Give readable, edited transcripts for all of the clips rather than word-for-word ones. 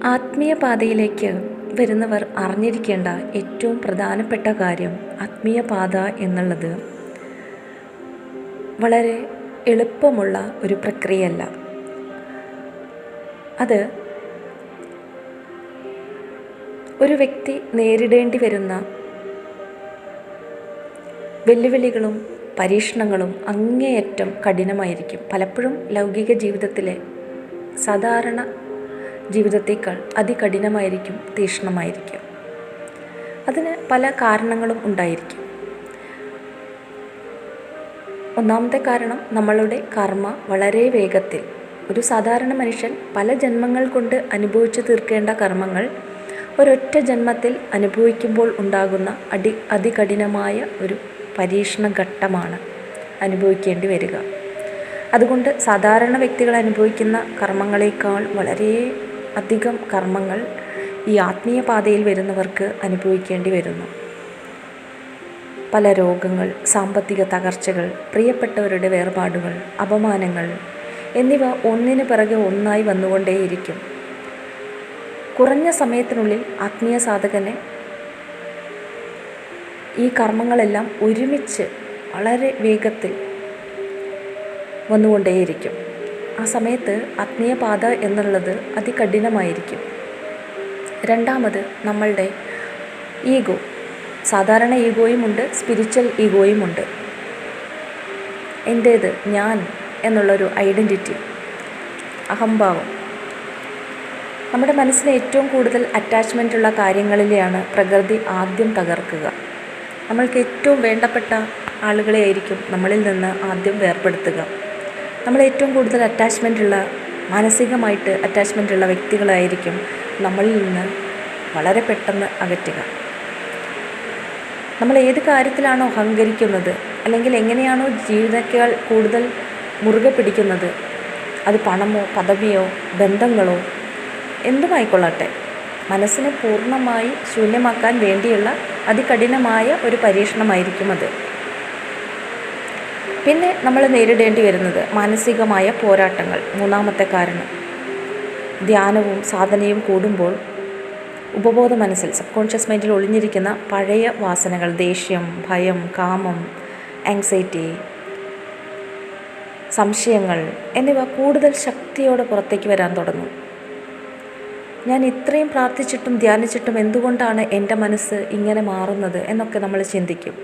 ആത്മീയ പാതയിലേക്ക് വരുന്നവർ അറിഞ്ഞിരിക്കേണ്ട ഏറ്റവും പ്രധാനപ്പെട്ട കാര്യം, ആത്മീയ പാത എന്നുള്ളത് വളരെ എളുപ്പമുള്ള ഒരു പ്രക്രിയയല്ല. അത് ഒരു വ്യക്തി നേരിടേണ്ടി വരുന്ന വെല്ലുവിളികളും പരീക്ഷണങ്ങളും അങ്ങേയറ്റം കഠിനമായിരിക്കും. പലപ്പോഴും ലൗകിക ജീവിതത്തിലെ സാധാരണ ജീവിതത്തേക്കാൾ അതികഠിനമായിരിക്കും, തീക്ഷ്ണമായിരിക്കും. അതിന് പല കാരണങ്ങളും ഉണ്ടായിരിക്കും. ഒന്നാമത്തെ കാരണം, നമ്മളുടെ കർമ്മ വളരെ വേഗത്തിൽ, ഒരു സാധാരണ മനുഷ്യൻ പല ജന്മങ്ങൾ കൊണ്ട് അനുഭവിച്ചു തീർക്കേണ്ട കർമ്മങ്ങൾ ഒരൊറ്റ ജന്മത്തിൽ അനുഭവിക്കുമ്പോൾ ഉണ്ടാകുന്ന അതികഠിനമായ ഒരു പരീക്ഷണ ഘട്ടമാണ് അനുഭവിക്കേണ്ടി വരിക. അതുകൊണ്ട് സാധാരണ വ്യക്തികൾ അനുഭവിക്കുന്ന കർമ്മങ്ങളേക്കാൾ വളരെ അധികം കർമ്മങ്ങൾ ഈ ആത്മീയ പാതയിൽ വരുന്നവർക്ക് അനുഭവിക്കേണ്ടി വരുന്നു. പല രോഗങ്ങൾ, സാമ്പത്തിക തകർച്ചകൾ, പ്രിയപ്പെട്ടവരുടെ വേർപാടുകൾ, അപമാനങ്ങൾ എന്നിവ ഒന്നിനു പിറകെ ഒന്നായി വന്നുകൊണ്ടേയിരിക്കും. കുറഞ്ഞ സമയത്തിനുള്ളിൽ ആത്മീയ സാധകനെ ഈ കർമ്മങ്ങളെല്ലാം ഒരുമിച്ച് വളരെ വേഗത്തിൽ വന്നുകൊണ്ടേയിരിക്കും. ആ സമയത്ത് ആത്മീയ പാത എന്നുള്ളത് അതികഠിനമായിരിക്കും. രണ്ടാമത്, നമ്മളുടെ ഈഗോ. സാധാരണ ഈഗോയുമുണ്ട്, സ്പിരിച്വൽ ഈഗോയുമുണ്ട്. എൻ്റേത്, ഞാൻ എന്നുള്ളൊരു ഐഡൻറ്റിറ്റി, അഹംഭാവം. നമ്മുടെ മനസ്സിന് ഏറ്റവും കൂടുതൽ അറ്റാച്ച്മെൻ്റ് ഉള്ള കാര്യങ്ങളിലെയാണ് പ്രകൃതി ആദ്യം തകർക്കുക. നമ്മൾക്ക് ഏറ്റവും വേണ്ടപ്പെട്ട ആളുകളെ ആയിരിക്കും നമ്മളിൽ നിന്ന് ആദ്യം വേർപെടുത്തുക. നമ്മൾ ഏറ്റവും കൂടുതൽ മാനസികമായിട്ട് അറ്റാച്ച്മെൻ്റ് ഉള്ള വ്യക്തികളായിരിക്കും നമ്മളിൽ നിന്ന് വളരെ പെട്ടെന്ന് അകറ്റുക. നമ്മൾ ഏത് കാര്യത്തിലാണോ അഹങ്കരിക്കുന്നത്, അല്ലെങ്കിൽ എങ്ങനെയാണോ ജീവിതത്തേക്കാൾ കൂടുതൽ മുറുകെ പിടിക്കുന്നത്, അത് പണമോ പദവിയോ ബന്ധങ്ങളോ എന്തുമായിക്കൊള്ളട്ടെ, മനസ്സിനെ പൂർണ്ണമായി ശൂന്യമാക്കാൻ വേണ്ടിയുള്ള അതികഠിനമായ ഒരു പരീക്ഷണമായിരിക്കും അത്. പിന്നെ നമ്മൾ നേരിടേണ്ടി വരുന്നത് മാനസികമായ പോരാട്ടങ്ങൾ. മൂന്നാമത്തെ കാരണം, ധ്യാനവും സാധനയും കൂടുമ്പോൾ ഉപബോധ മനസ്സിൽ, സബ് കോൺഷ്യസ് മൈൻഡിൽ ഒളിഞ്ഞിരിക്കുന്ന പഴയ വാസനകൾ, ദേഷ്യം, ഭയം, കാമം, ആങ്സൈറ്റി, സംശയങ്ങൾ എന്നിവ കൂടുതൽ ശക്തിയോടെ പുറത്തേക്ക് വരാൻ തുടങ്ങും. ഞാൻ ഇത്രയും പ്രാർത്ഥിച്ചിട്ടും ധ്യാനിച്ചിട്ടും എന്തുകൊണ്ടാണ് എൻ്റെ മനസ്സ് ഇങ്ങനെ മാറുന്നത് എന്നൊക്കെ നമ്മൾ ചിന്തിക്കും.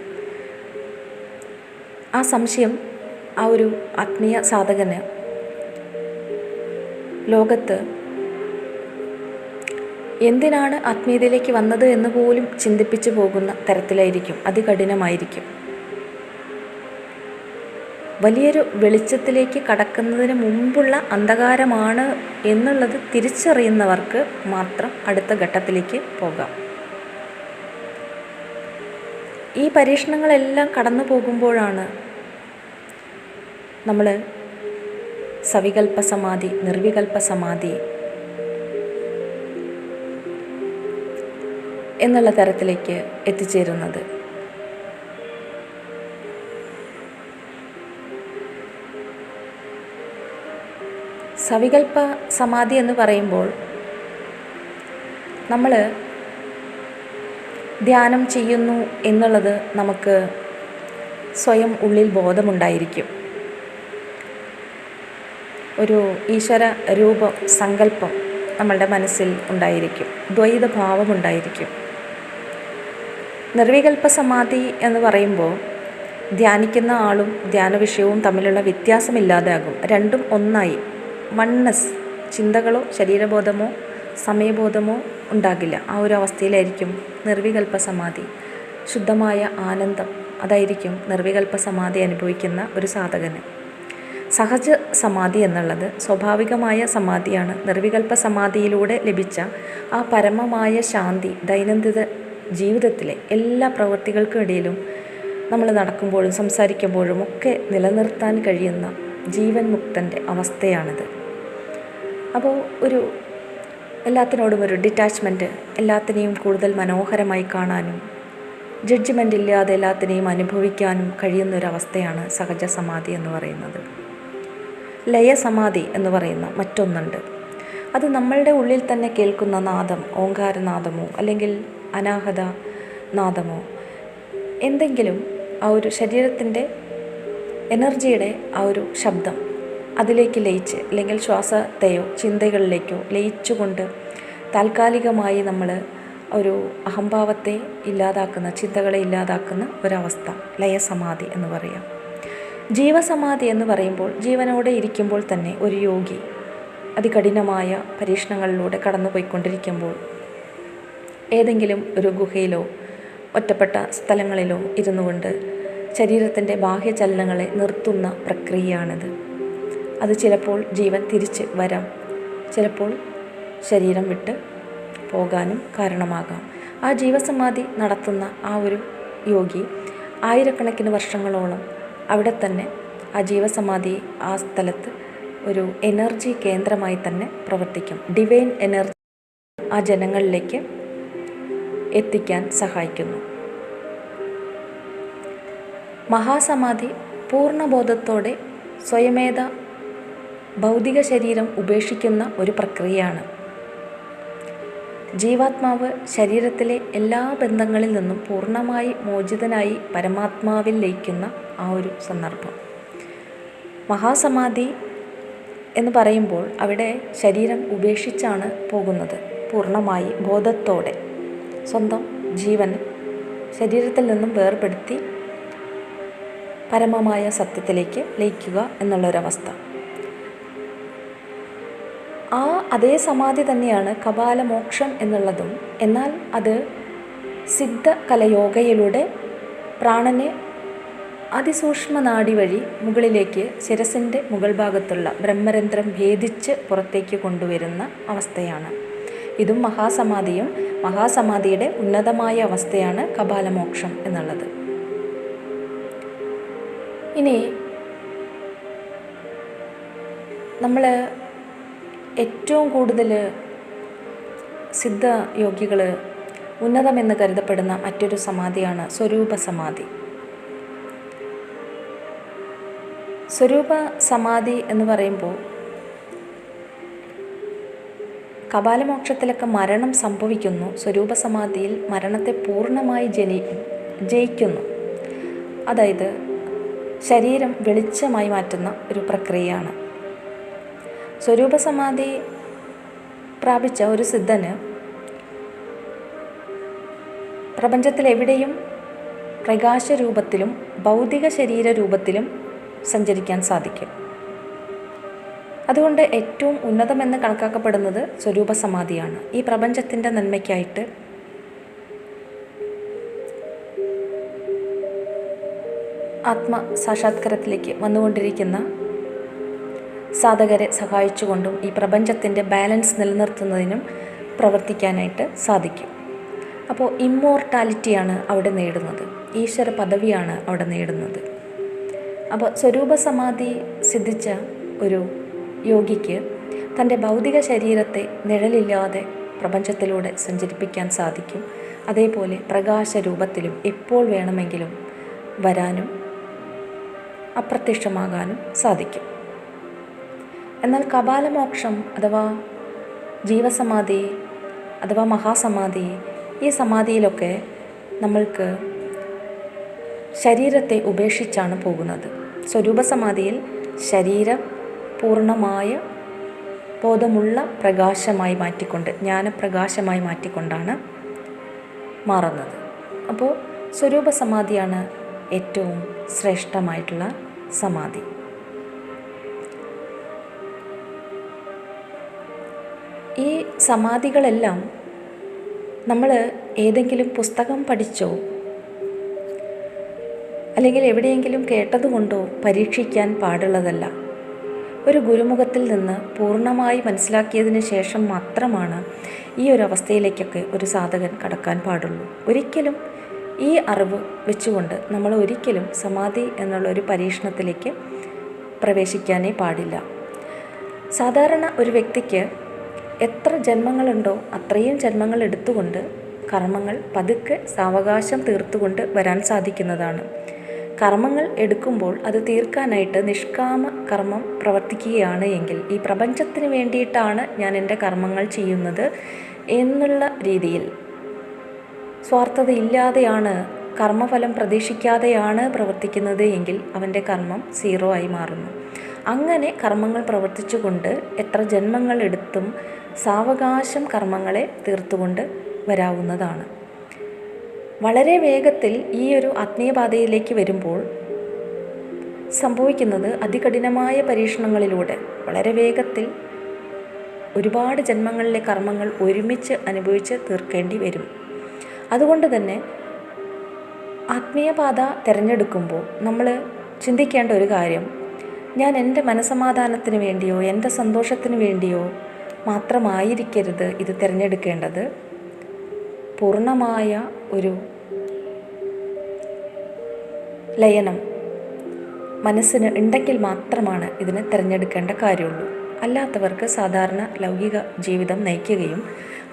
ആ സംശയം ആ ഒരു ആത്മീയ സാധകന് ലോകത്ത് എന്തിനാണ് ആത്മീയതയിലേക്ക് വന്നത് എന്ന് പോലും ചിന്തിപ്പിച്ചു പോകുന്ന തരത്തിലായിരിക്കും, അതികഠിനമായിരിക്കും. വലിയൊരു വെളിച്ചത്തിലേക്ക് കടക്കുന്നതിന് മുമ്പുള്ള അന്ധകാരമാണ് എന്നുള്ളത് തിരിച്ചറിയുന്നവർക്ക് മാത്രം അടുത്ത ഘട്ടത്തിലേക്ക് പോകാം. ഈ പരീക്ഷണങ്ങളെല്ലാം കടന്നു പോകുമ്പോഴാണ് നമ്മൾ സവികൽപ്പ സമാധി, നിർവികൽപ്പ സമാധി എന്നുള്ള തരത്തിലേക്ക് എത്തിച്ചേരുന്നത്. സവികൽപ്പ സമാധി എന്ന് പറയുമ്പോൾ നമ്മൾ ധ്യാനം ചെയ്യുന്നു എന്നുള്ളത് നമുക്ക് സ്വയം ഉള്ളിൽ ബോധമുണ്ടായിരിക്കും. ഒരു ഈശ്വര രൂപം, സങ്കല്പം നമ്മളുടെ മനസ്സിൽ ഉണ്ടായിരിക്കും, ദ്വൈതഭാവമുണ്ടായിരിക്കും. നിർവികൽപ്പ സമാധി എന്ന് പറയുമ്പോൾ ധ്യാനിക്കുന്ന ആളും ധ്യാന വിഷയവും തമ്മിലുള്ള വ്യത്യാസമില്ലാതാകും. രണ്ടും ഒന്നായി, വൺനെസ്, ചിന്തകളോ ശരീരബോധമോ സമയബോധമോ ഉണ്ടാകില്ല. ആ ഒരു അവസ്ഥയിലായിരിക്കും നിർവികൽപ്പ സമാധി. ശുദ്ധമായ ആനന്ദം, അതായിരിക്കും നിർവികൽപ്പ സമാധി അനുഭവിക്കുന്ന ഒരു സാധകന്. സഹജ സമാധി എന്നുള്ളത് സ്വാഭാവികമായ സമാധിയാണ്. നിർവികൽപ്പ സമാധിയിലൂടെ ലഭിച്ച ആ പരമമായ ശാന്തി ദൈനംദിന ജീവിതത്തിലെ എല്ലാ പ്രവൃത്തികൾക്കും ഇടയിലും നമ്മൾ നടക്കുമ്പോഴും സംസാരിക്കുമ്പോഴും ഒക്കെ നിലനിർത്താൻ കഴിയുന്ന ജീവൻ മുക്തൻ്റെ അവസ്ഥയാണിത്. അപ്പോൾ എല്ലാത്തിനോടും ഒരു ഡിറ്റാച്ച്മെൻറ്റ്, എല്ലാത്തിനെയും കൂടുതൽ മനോഹരമായി കാണാനും ജഡ്ജ്മെൻ്റ് ഇല്ലാതെ എല്ലാത്തിനെയും അനുഭവിക്കാനും കഴിയുന്നൊരവസ്ഥയാണ് സഹജ സമാധി എന്ന് പറയുന്നത്. ലയസമാധി എന്ന് പറയുന്ന മറ്റൊന്നുണ്ട്. അത് നമ്മളുടെ ഉള്ളിൽ തന്നെ കേൾക്കുന്ന നാദം, ഓങ്കാരനാദമോ അല്ലെങ്കിൽ അനാഹത നാദമോ, എന്തെങ്കിലും ആ ഒരു ശരീരത്തിൻ്റെ എനർജിയുടെ ആ ഒരു ശബ്ദം അതിലേക്ക് ലയിച്ച്, അല്ലെങ്കിൽ ശ്വാസത്തെയോ ചിന്തകളിലേക്കോ ലയിച്ചുകൊണ്ട് താൽക്കാലികമായി നമ്മൾ ഒരു അഹംഭാവത്തെ ഇല്ലാതാക്കുന്ന, ചിന്തകളെ ഇല്ലാതാക്കുന്ന ഒരവസ്ഥ ലയസമാധി എന്ന് പറയാം. ജീവസമാധി എന്ന് പറയുമ്പോൾ ജീവനോടെ ഇരിക്കുമ്പോൾ തന്നെ ഒരു യോഗി അതികഠിനമായ പരീക്ഷണങ്ങളിലൂടെ കടന്നു പോയിക്കൊണ്ടിരിക്കുമ്പോൾ ഏതെങ്കിലും ഒരു ഗുഹയിലോ ഒറ്റപ്പെട്ട സ്ഥലങ്ങളിലോ ഇരുന്നു കൊണ്ട് ശരീരത്തിൻ്റെ ബാഹ്യചലനങ്ങളെ നിർത്തുന്ന പ്രക്രിയയാണിത്. അത് ചിലപ്പോൾ ജീവൻ തിരിച്ച് വരാം, ചിലപ്പോൾ ശരീരം വിട്ട് പോകാനും കാരണമാകാം. ആ ജീവസമാധി നടത്തുന്ന ആ ഒരു യോഗി ആയിരക്കണക്കിന് വർഷങ്ങളോളം അവിടെ തന്നെ ആ ജീവസമാധി ആ സ്ഥലത്ത് ഒരു എനർജി കേന്ദ്രമായി തന്നെ പ്രവർത്തിക്കും. ഡിവൈൻ എനർജി ആ ജനങ്ങളിലേക്ക് എത്തിക്കാൻ സഹായിക്കുന്നു. മഹാസമാധി പൂർണ്ണബോധത്തോടെ സ്വയമേധ ഭൗതിക ശരീരം ഉപേക്ഷിക്കുന്ന ഒരു പ്രക്രിയയാണ്. ജീവാത്മാവ് ശരീരത്തിലെ എല്ലാ ബന്ധങ്ങളിൽ നിന്നും പൂർണ്ണമായി മോചിതനായി പരമാത്മാവിൽ ലയിക്കുന്ന ആ ഒരു സന്ദർഭം. മഹാസമാധി എന്ന് പറയുമ്പോൾ അവിടെ ശരീരം ഉപേക്ഷിച്ചാണ് പോകുന്നത്. പൂർണ്ണമായി ബോധത്തോടെ സ്വന്തം ജീവൻ ശരീരത്തിൽ നിന്നും വേർപെടുത്തി പരമമായ സത്യത്തിലേക്ക് ലയിക്കുക എന്നുള്ളൊരവസ്ഥ. ആ അതേ സമാധി തന്നെയാണ് കപാലമോക്ഷം എന്നുള്ളതും. എന്നാൽ അത് സിദ്ധകലയോഗയിലൂടെ പ്രാണനെ അതിസൂക്ഷ്മ നാഡി വഴി മുകളിലേക്ക് ശിരസിൻ്റെ മുകൾ ഭാഗത്തുള്ള ബ്രഹ്മരന്ധ്രം ഭേദിച്ച് പുറത്തേക്ക് കൊണ്ടുവരുന്ന അവസ്ഥയാണ്. ഇതും മഹാസമാധിയും മഹാസമാധിയുടെ ഉന്നതമായ അവസ്ഥയാണ് കപാലമോക്ഷം എന്നുള്ളത്. ഇനി നമ്മൾ ഏറ്റവും കൂടുതൽ സിദ്ധയോഗികൾ ഉന്നതമെന്ന് കരുതപ്പെടുന്ന മറ്റൊരു സമാധിയാണ് സ്വരൂപ സമാധി. സ്വരൂപ സമാധി എന്ന് പറയുമ്പോൾ കപാലമോക്ഷത്തിലൊക്കെ മരണം സംഭവിക്കുന്നു. സ്വരൂപ സമാധിയിൽ മരണത്തെ പൂർണ്ണമായി ജയിക്കുന്നു. അതായത് ശരീരം വെളിച്ചമായി മാറ്റുന്ന ഒരു പ്രക്രിയയാണ്. സ്വരൂപ സമാധി പ്രാപിച്ച ഒരു സിദ്ധന് പ്രപഞ്ചത്തിലെവിടെയും പ്രകാശരൂപത്തിലും ഭൗതിക ശരീര രൂപത്തിലും സഞ്ചരിക്കാൻ സാധിക്കും. അതുകൊണ്ട് ഏറ്റവും ഉന്നതമെന്ന് കണക്കാക്കപ്പെടുന്നത് സ്വരൂപ സമാധിയാണ്. ഈ പ്രപഞ്ചത്തിൻ്റെ നന്മയ്ക്കായിട്ട് ആത്മസാക്ഷാത്കാരത്തിലേക്ക് വന്നുകൊണ്ടിരിക്കുന്ന സാധകരെ സഹായിച്ചുകൊണ്ടും ഈ പ്രപഞ്ചത്തിൻ്റെ ബാലൻസ് നിലനിർത്തുന്നതിനും പ്രവർത്തിക്കാനായിട്ട് സാധിക്കും. അപ്പോൾ ഇമ്മോർട്ടാലിറ്റിയാണ് അവിടെ നേടുന്നത്, ഈശ്വര പദവിയാണ് അവിടെ നേടുന്നത്. അപ്പോൾ സ്വരൂപ സമാധി സിദ്ധിച്ച ഒരു യോഗിക്ക് തൻ്റെ ഭൗതിക ശരീരത്തെ നിഴലില്ലാതെ പ്രപഞ്ചത്തിലൂടെ സഞ്ചരിപ്പിക്കാൻ സാധിക്കും. അതേപോലെ പ്രകാശരൂപത്തിലും എപ്പോൾ വേണമെങ്കിലും വരാനും അപ്രത്യക്ഷമാകാനും സാധിക്കും. എന്നാൽ കപാലമോക്ഷം അഥവാ ജീവസമാധി അഥവാ മഹാസമാധി, ഈ സമാധിയിലൊക്കെ നമ്മൾക്ക് ശരീരത്തെ ഉപേക്ഷിച്ചാണ് പോകുന്നത്. സ്വരൂപ സമാധിയിൽ ശരീരം പൂർണ്ണമായ ബോധമുള്ള പ്രകാശമായി മാറ്റിക്കൊണ്ട്, ജ്ഞാനപ്രകാശമായി മാറ്റിക്കൊണ്ടാണ് മാറുന്നത്. അപ്പോൾ സ്വരൂപ സമാധിയാണ് ഏറ്റവും ശ്രേഷ്ഠമായിട്ടുള്ള സമാധി. ഈ സമാധികളെല്ലാം നമ്മൾ ഏതെങ്കിലും പുസ്തകം പഠിച്ചോ അല്ലെങ്കിൽ എവിടെയെങ്കിലും കേട്ടതുകൊണ്ടോ പരീക്ഷിക്കാൻ പാടുള്ളതല്ല. ഒരു ഗുരുമുഖത്തിൽ നിന്ന് പൂർണ്ണമായി മനസ്സിലാക്കിയതിന് ശേഷം മാത്രമാണ് ഈ ഒരു അവസ്ഥയിലേക്കൊക്കെ ഒരു സാധകൻ കടക്കാൻ പാടുള്ളൂ. ഒരിക്കലും ഈ അറിവ് വെച്ചുകൊണ്ട് നമ്മൾ ഒരിക്കലും സമാധി എന്നുള്ളൊരു പരീക്ഷണത്തിലേക്ക് പ്രവേശിക്കാനേ പാടില്ല. സാധാരണ ഒരു വ്യക്തിക്ക് എത്ര ജന്മങ്ങളുണ്ടോ അത്രയും ജന്മങ്ങൾ എടുത്തുകൊണ്ട് കർമ്മങ്ങൾ പതുക്കെ സാവകാശം തീർത്തുകൊണ്ട് വരാൻ സാധിക്കുന്നതാണ്. കർമ്മങ്ങൾ എടുക്കുമ്പോൾ അത് തീർക്കാനായിട്ട് നിഷ്കാമ കർമ്മം പ്രവർത്തിക്കുകയാണ് എങ്കിൽ, ഈ പ്രപഞ്ചത്തിന് വേണ്ടിയിട്ടാണ് ഞാൻ എൻ്റെ കർമ്മങ്ങൾ ചെയ്യുന്നത് എന്നുള്ള രീതിയിൽ സ്വാർത്ഥതയില്ലാതെയാണ്, കർമ്മഫലം പ്രതീക്ഷിക്കാതെയാണ് പ്രവർത്തിക്കുന്നത് എങ്കിൽ അവൻ്റെ കർമ്മം 0 ആയി മാറുന്നു. അങ്ങനെ കർമ്മങ്ങൾ പ്രവർത്തിച്ചുകൊണ്ട് എത്ര ജന്മങ്ങൾ എടുത്തും സാവകാശം കർമ്മങ്ങളെ തീർത്തുകൊണ്ട് വരാവുന്നതാണ്. വളരെ വേഗത്തിൽ ഈ ഒരു ആത്മീയപാതയിലേക്ക് വരുമ്പോൾ സംഭവിക്കുന്നത് അതികഠിനമായ പരീക്ഷണങ്ങളിലൂടെ വളരെ വേഗത്തിൽ ഒരുപാട് ജന്മങ്ങളിലെ കർമ്മങ്ങൾ ഒരുമിച്ച് അനുഭവിച്ച് തീർക്കേണ്ടി വരും. അതുകൊണ്ട് തന്നെ ആത്മീയപാത തിരഞ്ഞെടുക്കുമ്പോൾ നമ്മൾ ചിന്തിക്കേണ്ട ഒരു കാര്യം, ഞാൻ എൻ്റെ മനസ്സമാധാനത്തിന് വേണ്ടിയോ എൻ്റെ സന്തോഷത്തിന് വേണ്ടിയോ മാത്രമായിരിക്കരുത് ഇത് തിരഞ്ഞെടുക്കേണ്ടത്. പൂർണ്ണമായ ഒരു ലയനം മനസ്സിന് ഉണ്ടെങ്കിൽ മാത്രമാണ് ഇതിനെ തിരഞ്ഞെടുക്കേണ്ട കാര്യമുള്ളൂ. അല്ലാത്തവർക്ക് സാധാരണ ലൗകിക ജീവിതം നയിക്കുകയും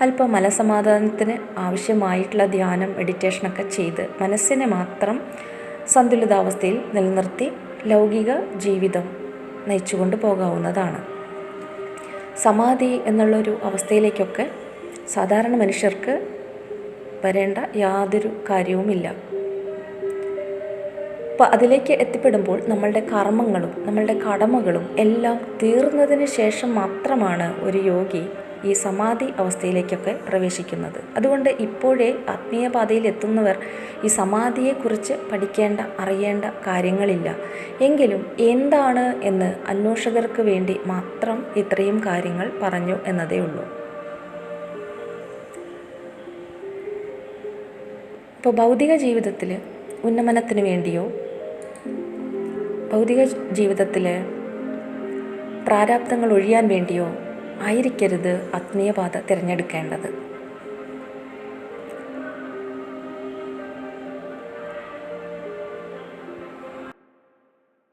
അല്പം മനസ്സമാധാനത്തിന് ആവശ്യമായിട്ടുള്ള ധ്യാനം, മെഡിറ്റേഷനൊക്കെ ചെയ്ത് മനസ്സിനെ മാത്രം സന്തുലിതാവസ്ഥയിൽ നിലനിർത്തി ലൗകിക ജീവിതം നയിച്ചുകൊണ്ട് പോകാവുന്നതാണ്. സമാധി എന്നുള്ളൊരു അവസ്ഥയിലേക്കൊക്കെ സാധാരണ മനുഷ്യർക്ക് വരേണ്ട യാതൊരു കാര്യവുമില്ല. അപ്പോൾ അതിലേക്ക് എത്തിപ്പെടുമ്പോൾ നമ്മളുടെ കർമ്മങ്ങളും നമ്മളുടെ കടമകളും എല്ലാം തീർന്നതിന് ശേഷം മാത്രമാണ് ഒരു യോഗി ഈ സമാധി അവസ്ഥയിലേക്കൊക്കെ പ്രവേശിക്കുന്നത്. അതുകൊണ്ട് ഇപ്പോഴേ ആത്മീയപാതയിൽ എത്തുന്നവർ ഈ സമാധിയെക്കുറിച്ച് പഠിക്കേണ്ട, അറിയേണ്ട കാര്യങ്ങളില്ല. എങ്കിലും എന്താണ് എന്ന് അന്വേഷകർക്ക് വേണ്ടി മാത്രം ഇത്രയും കാര്യങ്ങൾ പറഞ്ഞു എന്നതേ ഉള്ളൂ. ഇപ്പോൾ ഭൗതിക ജീവിതത്തിൽ ഉന്നമനത്തിന് വേണ്ടിയോ ഭൗതിക ജീവിതത്തിൽ പ്രാരാബ്ധങ്ങൾ ഒഴിയാൻ വേണ്ടിയോ ആയിരിക്കരുത് ആത്മീയപാത തിരഞ്ഞെടുക്കേണ്ടത്.